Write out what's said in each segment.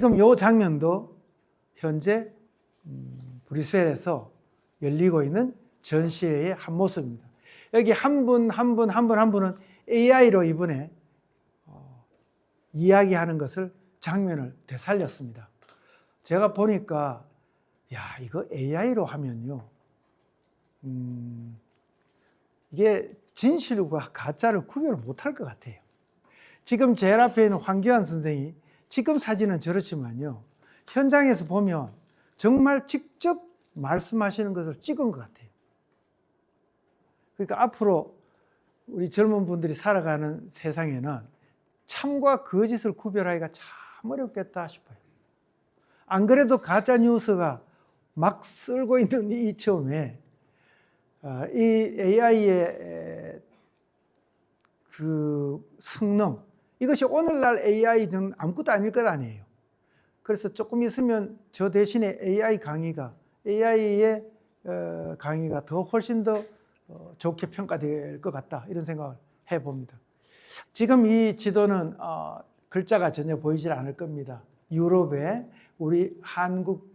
지금 이 장면도 현재 브뤼셀에서 열리고 있는 전시회의 한 모습입니다. 여기 한 분은 AI로 이번에 이야기하는 것을 장면을 되살렸습니다. 제가 보니까 이거 AI로 하면요, 이게 진실과 가짜를 구별을 못할 것 같아요. 지금 제일 앞에 있는 황교안 선생이 지금 사진은 저렇지만요, 현장에서 보면 정말 직접 말씀하시는 것을 찍은 것 같아요. 그러니까 앞으로 우리 젊은 분들이 살아가는 세상에는 참과 거짓을 구별하기가 참 어렵겠다 싶어요. 안 그래도 가짜 뉴스가 막 쓸고 있는 이 처음에 이 AI의 그 성능, 이것이 오늘날 AI는 아무것도 아닐 것 아니에요. 그래서 조금 있으면 저 대신에 AI의 강의가 더 훨씬 더 좋게 평가될 것 같다, 이런 생각을 해봅니다. 지금 이 지도는 글자가 전혀 보이질 않을 겁니다. 유럽에 우리 한국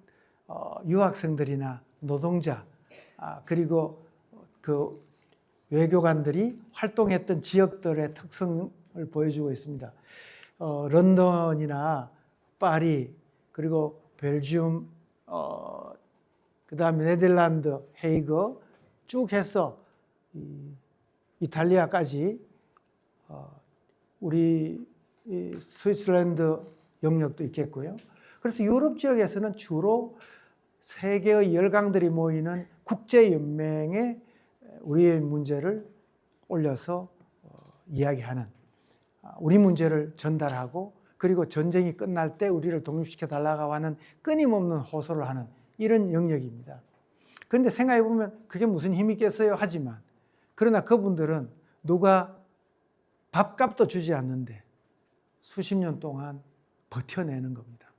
유학생들이나 노동자, 그리고 그 외교관들이 활동했던 지역들의 특성을 보여주고 있습니다. 런던이나 파리, 그리고 벨기움, 그 다음에 네덜란드, 헤이그 쭉 해서 이탈리아까지 우리 스위스랜드 영역도 있겠고요. 그래서 유럽 지역에서는 주로 세계의 열강들이 모이는 국제연맹에 우리의 문제를 올려서 이야기하는, 우리 문제를 전달하고, 그리고 전쟁이 끝날 때 우리를 독립시켜 달라고 하는 끊임없는 호소를 하는 이런 영역입니다. 그런데 생각해 보면 그게 무슨 힘이 있겠어요 하지만, 그러나 그분들은 누가 밥값도 주지 않는데 수십 년 동안 버텨내는 겁니다.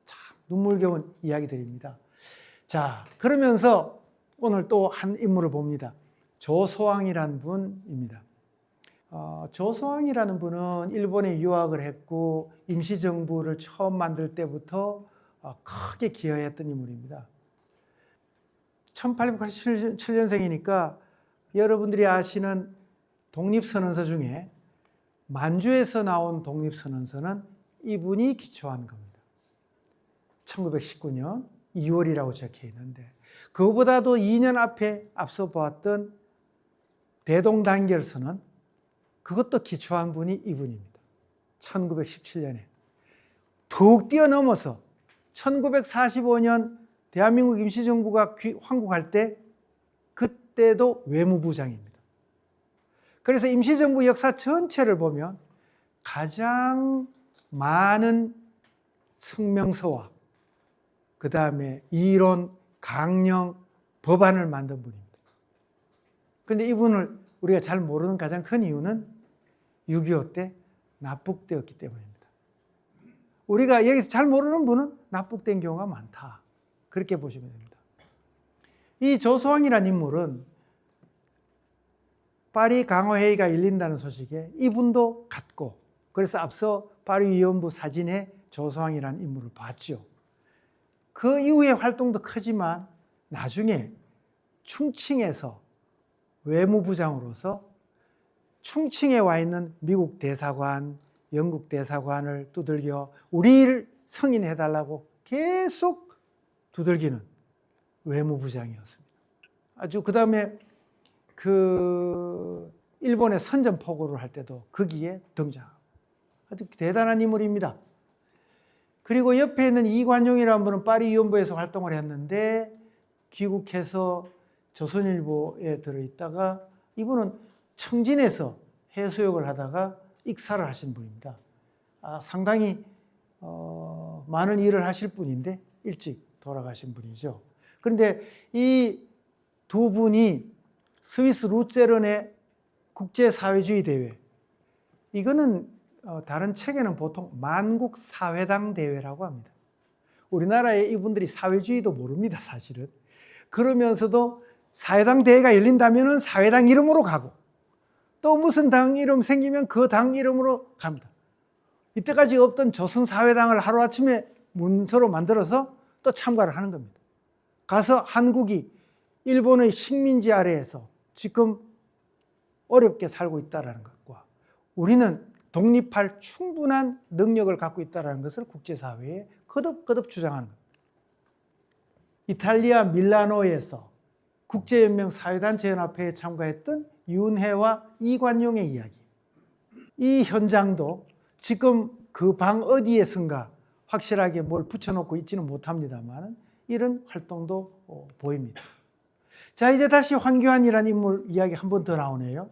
참 눈물겨운 이야기들입니다. 자, 그러면서 오늘 또 한 인물을 봅니다. 조소왕이라는 분입니다. 조소왕이라는 분은 일본에 유학을 했고 임시정부를 처음 만들 때부터 크게 기여했던 인물입니다. 1887년생이니까 여러분들이 아시는 독립선언서 중에 만주에서 나온 독립선언서는 이분이 기초한 겁니다. 1919년 2월이라고 적혀 있는데, 그거보다도 2년 앞에 앞서 보았던 대동단결선언, 그것도 기초한 분이 이분입니다. 1917년에 더욱 뛰어넘어서 1945년 대한민국 임시정부가 황국할 때, 그때도 외무부장입니다. 그래서 임시정부 역사 전체를 보면 가장 많은 성명서와 그 다음에 이론, 강령, 법안을 만든 분입니다. 그런데 이분을 우리가 잘 모르는 가장 큰 이유는 6.25 때 납북되었기 때문입니다. 우리가 여기서 잘 모르는 분은 납북된 경우가 많다, 그렇게 보시면 됩니다. 이 조소왕이라는 인물은 파리 강화회의가 열린다는 소식에 이분도 갔고, 그래서 앞서 파리 위원부 사진에 조소왕이라는 인물을 봤죠. 그 이후의 활동도 크지만 나중에 충칭에서 외무부장으로서 충칭에 와 있는 미국 대사관, 영국 대사관을 두들겨 우리를 승인해달라고 계속 두들기는 외무부장이었습니다. 아주 그 다음에 그 일본의 선전포고를 할 때도 거기에 등장하고, 아주 대단한 인물입니다. 그리고 옆에 있는 이관용이라는 분은 파리 위원부에서 활동을 했는데 귀국해서 조선일보에 들어있다가 이분은 청진에서 해수욕을 하다가 익사를 하신 분입니다. 상당히 많은 일을 하실 분인데 일찍 돌아가신 분이죠. 그런데 이 두 분이 스위스 루체른의 국제사회주의 대회, 이거는 다른 책에는 보통 만국사회당 대회라고 합니다. 우리나라에 이분들이 사회주의도 모릅니다, 사실은. 그러면서도 사회당 대회가 열린다면 사회당 이름으로 가고, 또 무슨 당 이름 생기면 그 당 이름으로 갑니다. 이때까지 없던 조선사회당을 하루아침에 문서로 만들어서 또 참가를 하는 겁니다. 가서 한국이 일본의 식민지 아래에서 지금 어렵게 살고 있다는 것과 우리는 독립할 충분한 능력을 갖고 있다는 것을 국제사회에 거듭거듭 주장하는 겁니다. 이탈리아 밀라노에서 국제연맹 사회단체 연합회에 참가했던 윤회와 이관용의 이야기. 이 현장도 지금 그 방 어디에선가 확실하게 뭘 붙여놓고 있지는 못합니다만 이런 활동도 보입니다. 자, 이제 다시 황교안이라는 인물 이야기 한 번 더 나오네요.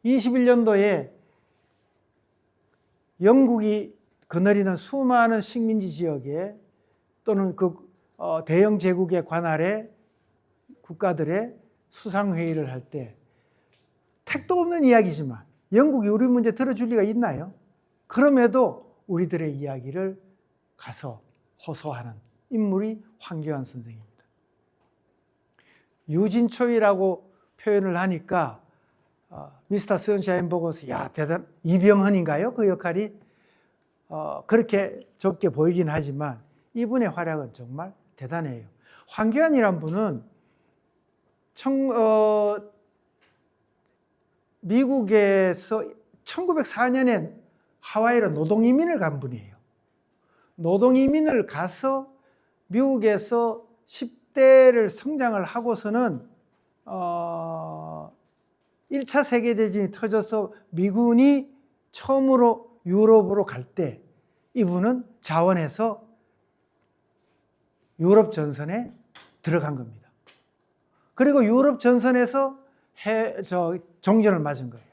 21년도에 영국이 거느리는 수많은 식민지 지역에 또는 대영 제국의 관할의 국가들의 수상회의를 할 때 택도 없는 이야기지만 영국이 우리 문제 들어줄 리가 있나요? 그럼에도 우리들의 이야기를 가서 호소하는 인물이 황교안 선생입니다. 유진초이라고 표현을 하니까 미스터 선샤인 보고서 야 대단 이병헌인가요? 그 역할이 그렇게 좁게 보이긴 하지만 이분의 활약은 정말 대단해요. 황교안이란 분은 미국에서 1904년에 하와이로 노동이민을 간 분이에요. 노동이민을 가서 미국에서 10대를 성장을 하고서는 1차 세계대전이 터져서 미군이 처음으로 유럽으로 갈 때 이분은 자원해서 유럽 전선에 들어간 겁니다. 그리고 유럽 전선에서 종전을 맞은 거예요.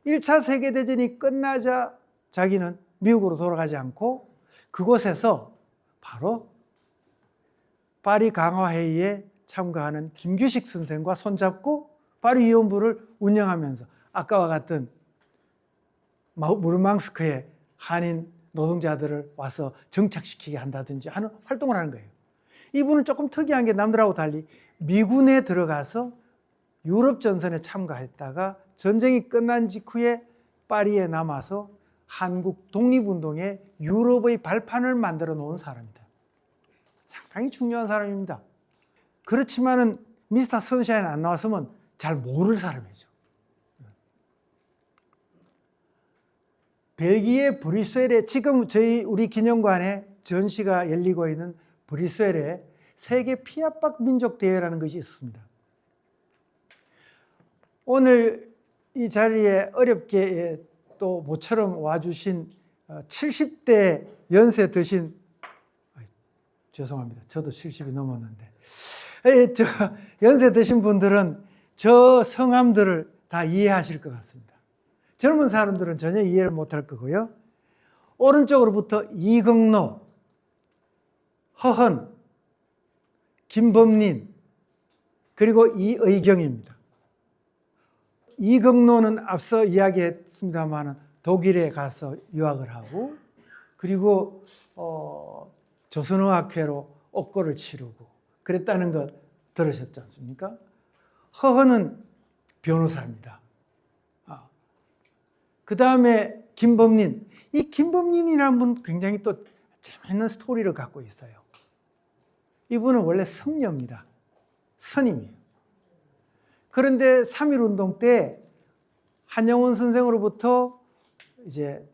1차 세계대전이 끝나자 자기는 미국으로 돌아가지 않고 그곳에서 바로 파리 강화회의에 참가하는 김규식 선생과 손잡고 파리 위원부를 운영하면서 아까와 같은 무르망스크에 한인 노동자들을 와서 정착시키게 한다든지 하는 활동을 하는 거예요. 이분은 조금 특이한 게 남들하고 달리 미군에 들어가서 유럽 전선에 참가했다가 전쟁이 끝난 직후에 파리에 남아서 한국 독립운동에 유럽의 발판을 만들어 놓은 사람이다. 상당히 중요한 사람입니다. 그렇지만은 미스터 선샤인 안 나왔으면 잘 모를 사람이죠. 벨기에 브뤼셀에 지금 우리 기념관에 전시가 열리고 있는 브뤼셀에 세계 피압박 민족 대회라는 것이 있습니다. 오늘 이 자리에 어렵게 또 모처럼 와주신 70대 연세 드신 죄송합니다. 저도 70이 넘었는데 연세 드신 분들은 저 성함들을 다 이해하실 것 같습니다. 젊은 사람들은 전혀 이해를 못할 거고요. 오른쪽으로부터 이경로, 허헌, 김범린, 그리고 이의경입니다. 이경로는 앞서 이야기했습니다만 독일에 가서 유학을 하고 그리고 조선어학회로 옥고를 치르고 그랬다는 것 들으셨지 않습니까? 허헌은 변호사입니다. 그 다음에 김범린. 이 김범린이라는 분 굉장히 또 재미있는 스토리를 갖고 있어요. 이분은 원래 성녀입니다. 선임이에요. 그런데 3.1운동 때 한영원 선생으로부터 이제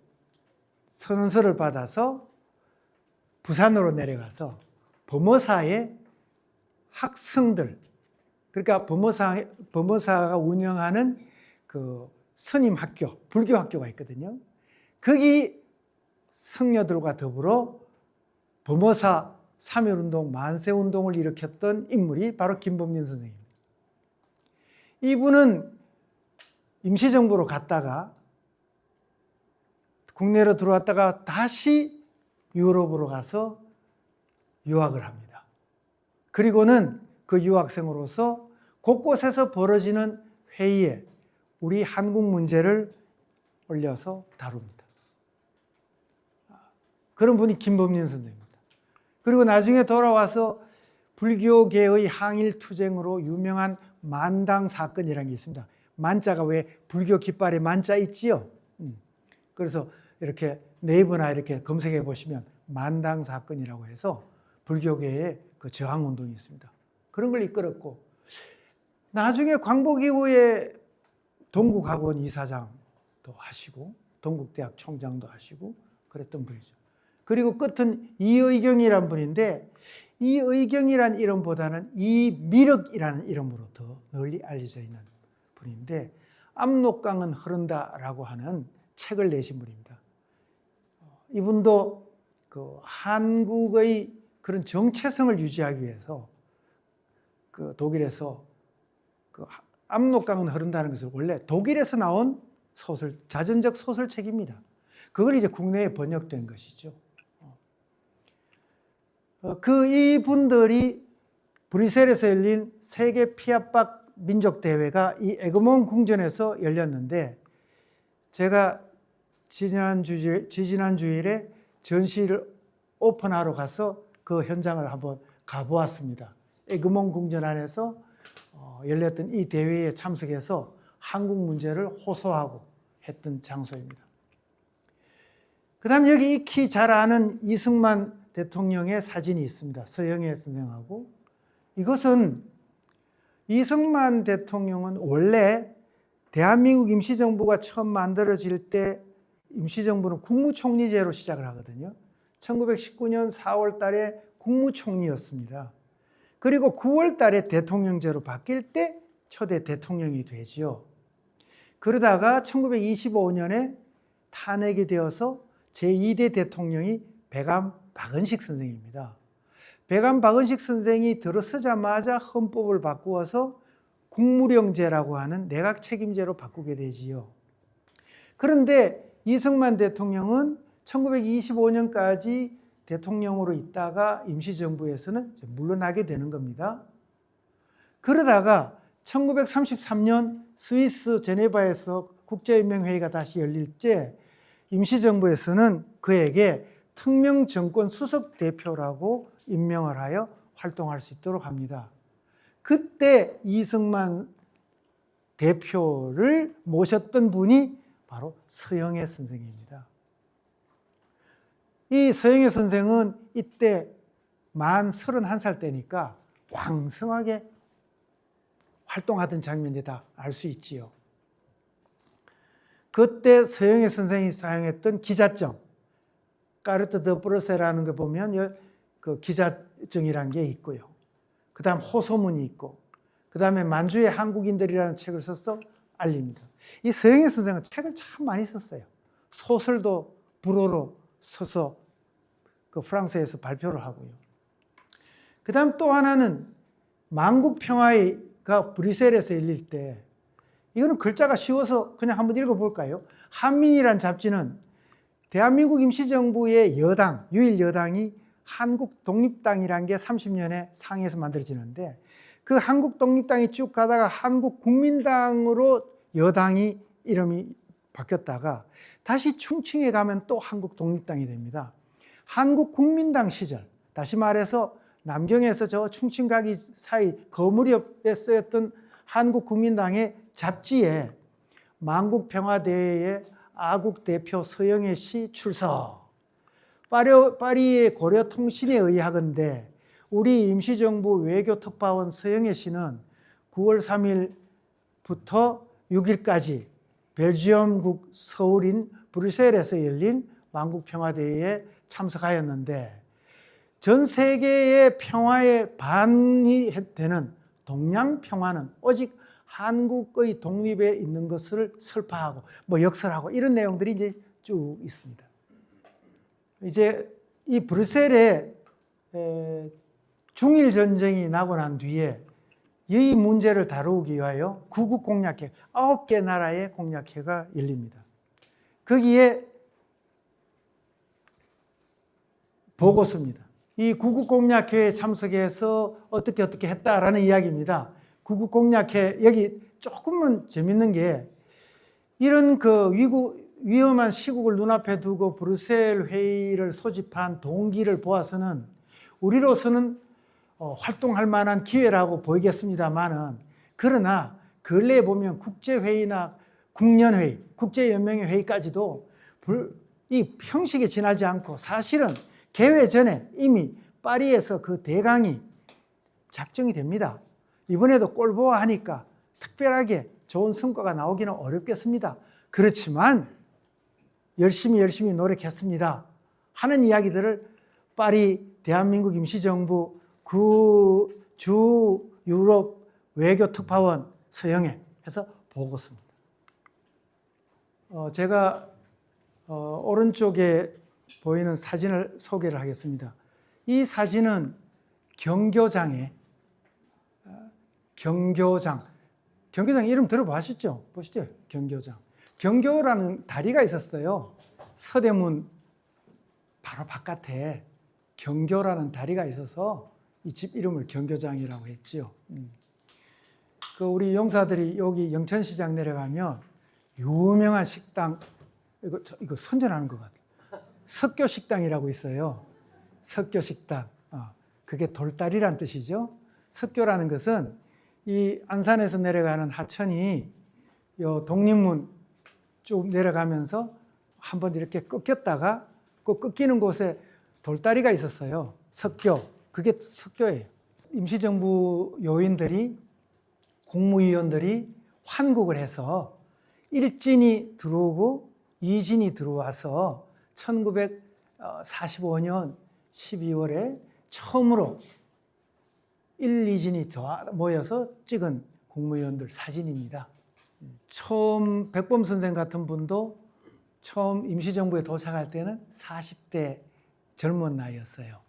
선언서를 받아서 부산으로 내려가서 범어사의 학생들, 그러니까 범어사가 운영하는 그 스님 학교, 불교 학교가 있거든요. 거기 성녀들과 더불어 범어사 3.1운동, 만세운동을 일으켰던 인물이 바로 김범린 선생입니다. 이분은 임시정부로 갔다가 국내로 들어왔다가 다시 유럽으로 가서 유학을 합니다. 그리고는 그 유학생으로서 곳곳에서 벌어지는 회의에 우리 한국 문제를 올려서 다룹니다. 그런 분이 김범린 선생입니다. 그리고 나중에 돌아와서 불교계의 항일투쟁으로 유명한 만당 사건이라는 게 있습니다. 만자가 왜 불교 깃발에 만자 있지요? 그래서 이렇게 네이버나 이렇게 검색해 보시면 만당 사건이라고 해서 불교계의 그 저항 운동이 있습니다. 그런 걸 이끌었고, 나중에 광복이후에 동국학원 이사장도 하시고 동국대학 총장도 하시고 그랬던 분이죠. 그리고 끝은 이의경이란 분인데, 이의경이란 이름보다는 이미륵이라는 이름으로 더 널리 알려져 있는 분인데, 압록강은 흐른다라고 하는 책을 내신 분입니다. 이분도 그 한국의 그런 정체성을 유지하기 위해서 그 독일에서 그 압록강은 흐른다는 것을 원래 독일에서 나온 소설, 자전적 소설책입니다. 그걸 이제 국내에 번역된 것이죠. 이분들이 브뤼셀에서 열린 세계 피압박 민족 대회가 이 에그몬 궁전에서 열렸는데, 제가 지지난 주일에 전시를 오픈하러 가서 그 현장을 한번 가보았습니다. 에그몬 궁전 안에서 열렸던 이 대회에 참석해서 한국 문제를 호소하고 했던 장소입니다. 그 다음 여기 익히 잘 아는 이승만 대통령의 사진이 있습니다. 서영애 선생하고. 이것은 이승만 대통령은 원래 대한민국 임시정부가 처음 만들어질 때 임시정부는 국무총리제로 시작을 하거든요. 1919년 4월 달에 국무총리였습니다. 그리고 9월 달에 대통령제로 바뀔 때 초대 대통령이 되지요. 그러다가 1925년에 탄핵이 되어서 제2대 대통령이 백암 박은식 선생입니다. 백암 박은식 선생이 들어서자마자 헌법을 바꾸어서 국무령제라고 하는 내각 책임제로 바꾸게 되지요. 그런데 이승만 대통령은 1925년까지 대통령으로 있다가 임시정부에서는 물러나게 되는 겁니다. 그러다가 1933년 스위스 제네바에서 국제연맹회의가 다시 열릴 때 임시정부에서는 그에게 특명정권 수석 대표라고 임명을 하여 활동할 수 있도록 합니다. 그때 이승만 대표를 모셨던 분이 바로 서영애 선생입니다. 이 서영애 선생은 이때 만 31살 때니까 왕성하게 활동하던 장면이 다 알 수 있지요. 그때 서영애 선생이 사용했던 기자증, 까르트 드 브르세라는 거 보면 그 기자증이라는 게 있고요. 그 다음 호소문이 있고, 그 다음에 만주의 한국인들이라는 책을 써서 알립니다. 이 서영애 선생은 책을 참 많이 썼어요. 소설도 불어로 써서 그 프랑스에서 발표를 하고요. 그 다음 또 하나는 만국평화회의가 브뤼셀에서 열릴 때, 이거는 글자가 쉬워서 그냥 한번 읽어볼까요? 한민이란 잡지는 대한민국 임시정부의 여당, 유일 여당이 한국독립당이라는 게 30년에 상해에서 만들어지는데, 그 한국독립당이 쭉 가다가 한국국민당으로 여당이 이름이 바뀌었다가 다시 충칭에 가면 또 한국독립당이 됩니다. 한국국민당 시절, 다시 말해서 남경에서 저 충칭 가기 사이 거무렵에 쓰였던 한국국민당의 잡지에 만국평화대회에 아국 대표 서영애 씨 출석, 파리의 고려통신에 의하건대 우리 임시정부 외교특파원 서영애 씨는 9월 3일부터 6일까지 벨지엄국 서울인 브뤼셀에서 열린 만국평화대회에 참석하였는데, 전 세계의 평화에 반이 되는 동양평화는 오직 한국의 독립에 있는 것을 설파하고 역설하고 이런 내용들이 이제 쭉 있습니다. 이제 이 브뤼셀에 중일 전쟁이 나고 난 뒤에 이 문제를 다루기 위하여 구국 공약회 9개 나라의 공약회가 열립니다. 거기에 보고서입니다. 이 구국 공약회에 참석해서 어떻게 했다라는 이야기입니다. 구국 공약회, 여기 조금은 재밌는 게, 이런 그 위험한 시국을 눈앞에 두고 브뤼셀 회의를 소집한 동기를 보아서는 우리로서는 활동할 만한 기회라고 보이겠습니다만은, 그러나 근래에 보면 국제회의나 국련회의, 국제연맹회 회의까지도 이 형식에 지나지 않고 사실은 개회 전에 이미 파리에서 그 대강이 작정이 됩니다. 이번에도 꼴보아 하니까 특별하게 좋은 성과가 나오기는 어렵겠습니다. 그렇지만 열심히 노력했습니다 하는 이야기들을 파리 대한민국 임시정부 주 유럽 외교특파원 서영회 해서 보고서입니다. 제가 오른쪽에 보이는 사진을 소개를 하겠습니다. 이 사진은 경교장 이름 들어보셨죠? 보시죠. 경교장. 경교라는 다리가 있었어요. 서대문 바로 바깥에 경교라는 다리가 있어서 이 집 이름을 경교장이라고 했지요. 그 우리 용사들이 여기 영천시장 내려가면 유명한 식당, 이거 선전하는 것 같아요. 석교식당이라고 있어요. 석교식당. 그게 돌다리란 뜻이죠. 석교라는 것은 이 안산에서 내려가는 하천이 요 독립문 쭉 내려가면서 한번 이렇게 꺾였다가 그 꺾이는 곳에 돌다리가 있었어요. 석교. 그게 석교예요. 임시정부 요인들이, 국무위원들이 환국을 해서 1진이 들어오고 2진이 들어와서 1945년 12월에 처음으로 1, 2진이 모여서 찍은 국무위원들 사진입니다. 처음 백범 선생 같은 분도 처음 임시정부에 도착할 때는 40대 젊은 나이였어요.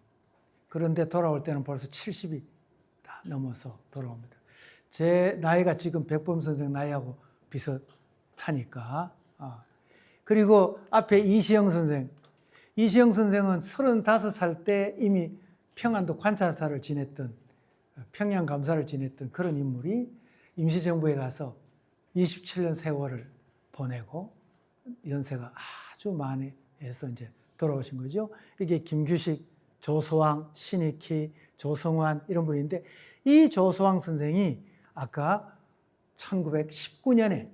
그런데 돌아올 때는 벌써 70이 다 넘어서 돌아옵니다. 제 나이가 지금 백범 선생 나이하고 비슷하니까. 그리고 앞에 이시영 선생. 이시영 선생은 35살 때 이미 평안도 관찰사를 지냈던, 평양 감사를 지냈던 그런 인물이 임시정부에 가서 27년 세월을 보내고 연세가 아주 많이해서 이제 돌아오신 거죠. 이게 김규식, 조소왕, 신익희, 조성환 이런 분인데, 이 조소왕 선생이 아까 1919년에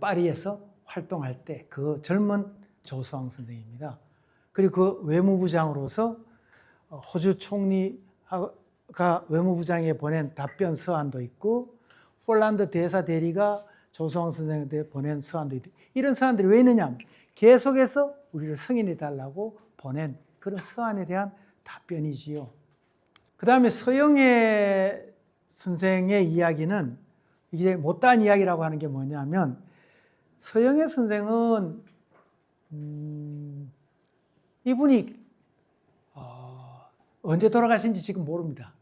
파리에서 활동할 때 그 젊은 조소왕 선생입니다. 그리고 그 외무부장으로서 호주 총리가 외무부장에 보낸 답변 서한도 있고, 폴란드 대사 대리가 조소왕 선생한테 보낸 서한도 있고, 이런 서한들이 왜 있느냐? 계속해서 우리를 승인해 달라고 보낸 그런 서한에 대한 답변이지요. 그 다음에 서영회 선생의 이야기는 이게 못다한 이야기라고 하는 게 뭐냐면, 서영회 선생은 이분이 언제 돌아가신지 지금 모릅니다.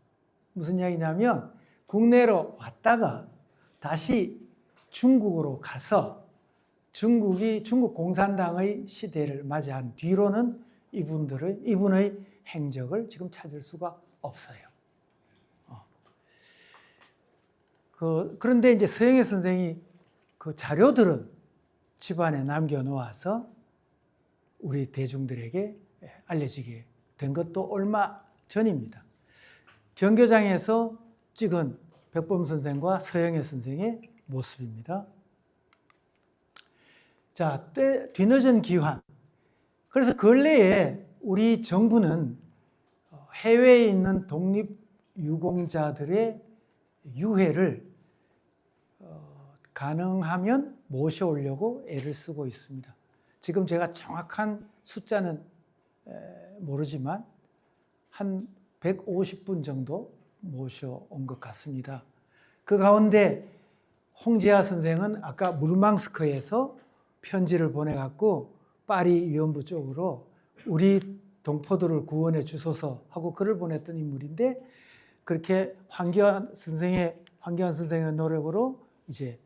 무슨 이야기냐면, 국내로 왔다가 다시 중국으로 가서 중국 공산당의 시대를 맞이한 뒤로는 이분의 행적을 지금 찾을 수가 없어요. 그런데 이제 서영회 선생이 그 자료들은 집안에 남겨놓아서 우리 대중들에게 알려지게 된 것도 얼마 전입니다. 경교장에서 찍은 백범 선생과 서영회 선생의 모습입니다. 자, 뒤늦은 기환. 그래서 근래에 우리 정부는 해외에 있는 독립유공자들의 유해를 가능하면 모셔오려고 애를 쓰고 있습니다. 지금 제가 정확한 숫자는 모르지만 한 150분 정도 모셔온 것 같습니다. 그 가운데 홍재하 선생은 아까 무르망스크에서 편지를 보내갖고 파리 위원부 쪽으로 우리 동포들을 구원해 주소서 하고 글을 보냈던 인물인데, 그렇게 황교안 선생의 노력으로 이제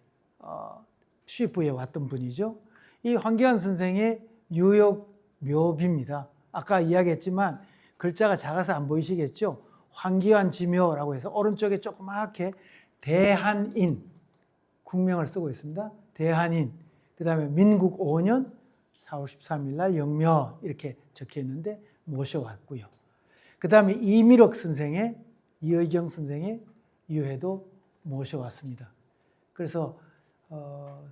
슈이프에 왔던 분이죠. 이 황교안 선생의 뉴욕 묘비입니다. 아까 이야기했지만 글자가 작아서 안 보이시겠죠? 황교안 지묘라고 해서 오른쪽에 조그맣게 대한인 국명을 쓰고 있습니다. 대한인. 그 다음에 민국 5년 4월 13일 날 영묘 이렇게 적혀 있는데 모셔왔고요. 그 다음에 이미륵 선생의, 이의경 선생의 유해도 모셔왔습니다. 그래서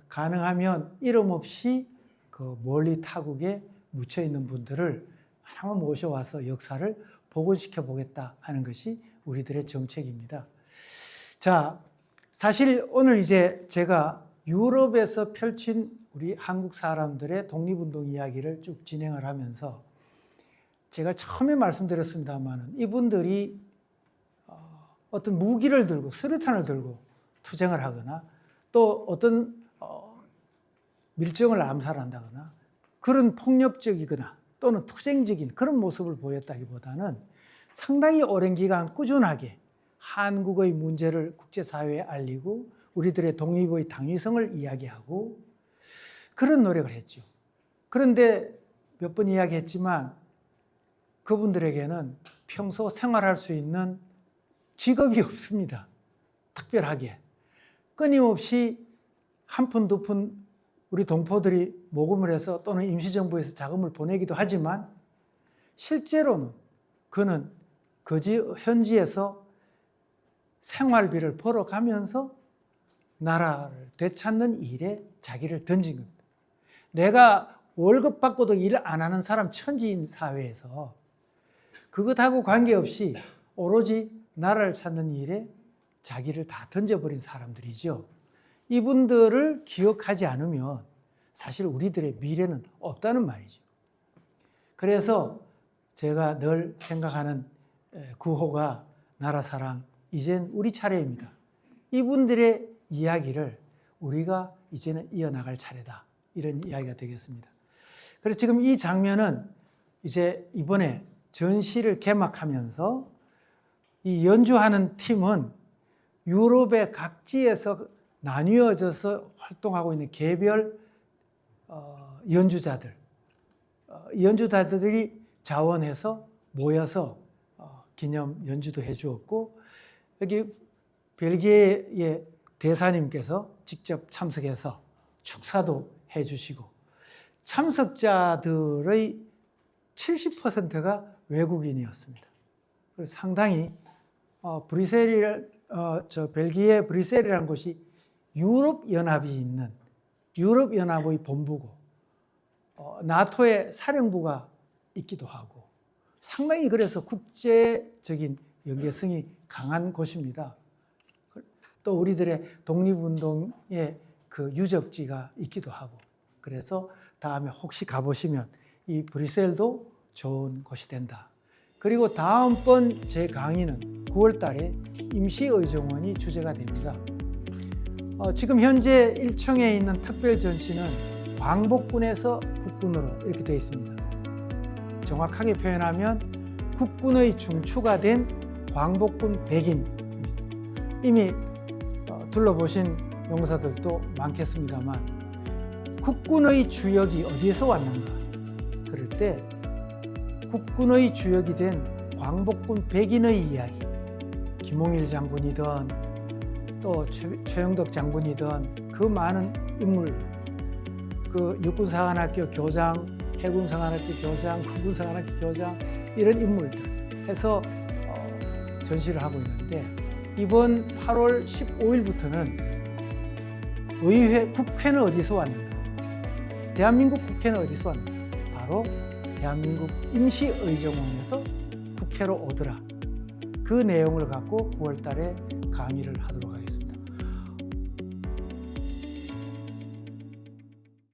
가능하면 이름 없이 그 멀리 타국에 묻혀 있는 분들을 하나만 모셔와서 역사를 복원시켜 보겠다 하는 것이 우리들의 정책입니다. 자, 사실 오늘 이제 제가 유럽에서 펼친 우리 한국 사람들의 독립운동 이야기를 쭉 진행을 하면서 제가 처음에 말씀드렸습니다만 이분들이 어떤 무기를 들고 수류탄을 들고 투쟁을 하거나 또 어떤 밀정을 암살한다거나 그런 폭력적이거나 또는 투쟁적인 그런 모습을 보였다기보다는 상당히 오랜 기간 꾸준하게 한국의 문제를 국제사회에 알리고 우리들의 독립의 당위성을 이야기하고 그런 노력을 했죠. 그런데 몇 번 이야기했지만 그분들에게는 평소 생활할 수 있는 직업이 없습니다. 특별하게. 끊임없이 한 푼, 두 푼 우리 동포들이 모금을 해서 또는 임시정부에서 자금을 보내기도 하지만 실제로는 그는 현지에서 생활비를 벌어가면서 나라를 되찾는 일에 자기를 던진 겁니다. 내가 월급 받고도 일 안 하는 사람 천지인 사회에서 그것하고 관계없이 오로지 나라를 찾는 일에 자기를 다 던져버린 사람들이죠. 이분들을 기억하지 않으면 사실 우리들의 미래는 없다는 말이죠. 그래서 제가 늘 생각하는 구호가 나라사랑, 이젠 우리 차례입니다. 이분들의 이야기를 우리가 이제는 이어나갈 차례다. 이런 이야기가 되겠습니다. 그래서 지금 이 장면은 이제 이번에 전시를 개막하면서 이 연주하는 팀은 유럽의 각지에서 나뉘어져서 활동하고 있는 개별 연주자들이 자원해서 모여서 기념 연주도 해주었고 여기 벨기에의 대사님께서 직접 참석해서 축사도 해주시고 참석자들의 70%가 외국인이었습니다. 그래서 상당히 벨기에 브뤼셀이라는 곳이 유럽연합이 있는 유럽연합의 본부고 나토의 사령부가 있기도 하고 상당히 그래서 국제적인 연계성이 강한 곳입니다. 또 우리들의 독립운동의 그 유적지가 있기도 하고 그래서 다음에 혹시 가보시면 이 브뤼셀도 좋은 곳이 된다. 그리고 다음번 제 강의는 9월 달에 임시의정원이 주제가 됩니다. 지금 현재 1층에 있는 특별전시는 광복군에서 국군으로 이렇게 되어 있습니다. 정확하게 표현하면 국군의 중추가 된 광복군 백인. 이미 둘러보신 용사들도 많겠습니다만 국군의 주역이 어디에서 왔는가? 그럴 때 국군의 주역이 된 광복군 백인의 이야기, 김홍일 장군이든 또 최영덕 장군이든 그 많은 인물, 그 육군사관학교 교장, 해군사관학교 교장,空군사관학교 교장 이런 인물들 해서 전시를 하고 있는데 이번 8월 15일부터는 국회는 어디서 왔는가? 대한민국 국회는 어디서 왔는가? 바로 대한민국 임시의정원에서 국회로 오더라. 그 내용을 갖고 9월 달에 강의를 하도록 하겠습니다.